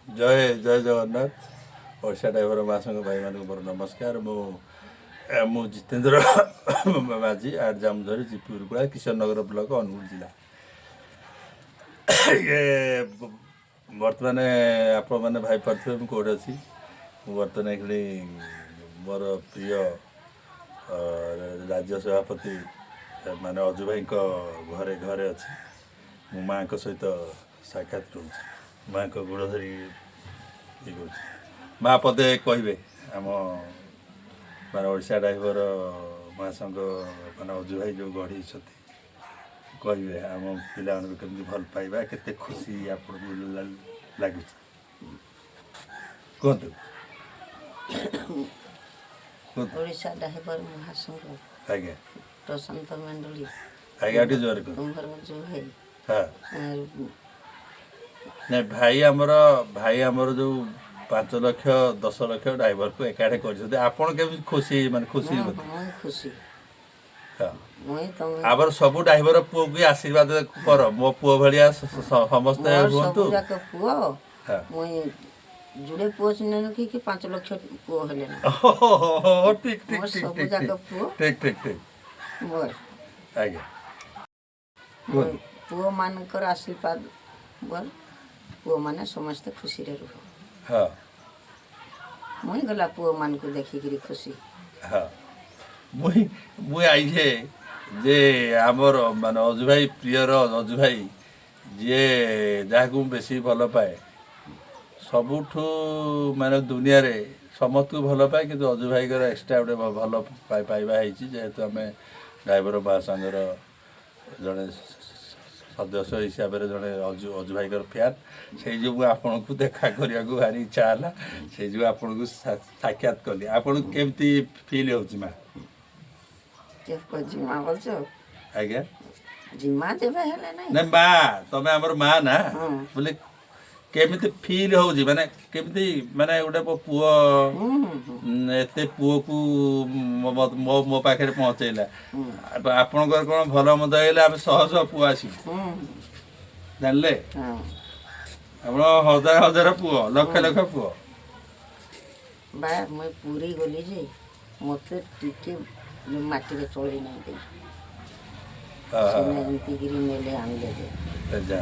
जय जय जगन्नाथ ओडिशा ड्राइवर महासंघ भाई मान मोर नमस्कार मु जितेन्द्र माझी आर जामझरी जीपीगुड़ा किशन नगर ब्लॉक अनुगुल जिला ये बर्तमान आपण मैंने भाई पार्थे मुझे कौटे अच्छी बर्तमान ये मोर प्रिय राज्य सभापति माने अजु भाई घरे घरे अच्छी मो माँ सहित साक्षात रोच माँ को गोड़ धरी ये कर माँ पदे कहे आम मान ओडिशा ड्राइवर महासंघ मान अजु भाई जो गढ़ी कहे आम पिला केमती भल पाइबा केते खुशी आप लगे कहतु ओडिशा ड्राइवर महासंघ आज्ञा प्रशांत मंडली आज्ञा टी जोर तुम्हार जो है हाँ नहीं भाई आमर जो 5 लाख 10 लाख ड्राइवर को एकाठे कर आपन के खुशी माने खुशी मैं खुशी हाँ मैं तुम आबर सब ड्राइवर पुओ को आशीर्वाद कर मो पुओ भलिया समस्त हुंतु सब जाक पुओ हाँ मैं जुड़े पुओ सिने कि 5 लाख पुओ हेले ना ठीक ठीक मोर ठीक सब ठीक जाक पुओ ठीक ठीक ठीक मोर आज्ञा मोर पुओ मानकर आशीर्वाद बोल पुओ माने समस्त खुशी रे रहो हाँ मुई गला पुओ मान को देखी करी खुशी हाँ मुई आइजे जे आमर माने अजु भाई प्रियर अजु भाई जे जहाँ बेसी भल पाए सबुठू माने दुनिया रे समस्त को भल पाए कि अजु भाई एक्सट्रा गोटे भल पाइबा जेहेतु आम ड्राइवर महासंघर जड़े सदस्य हिसाब से जड़े अजु भाई फैन से जो आपन को देखा करने को भारी इच्छा है से जो आपन को साक्षात कली आपन केमती फील हो माँ को जिमा बोलছো आज्ञा जिमा देबे हेले नहीं ना माँ तमें आमर माँ ना हाँ। बोले केमिति फील हो माने केमिति माने गोटे पुओ एते पुओ को मो मो पाखे पहुँचेला आपणकर कौन भल मद है आम शह शह पुओ आसबू जानले आप हजार हजार पुओ लक्ष लक्ष पुओ बा मैं पूरी गली जे मते टिके माटी रे चोली नहीं दे सेने एंती गिरी मेले आनले दे जा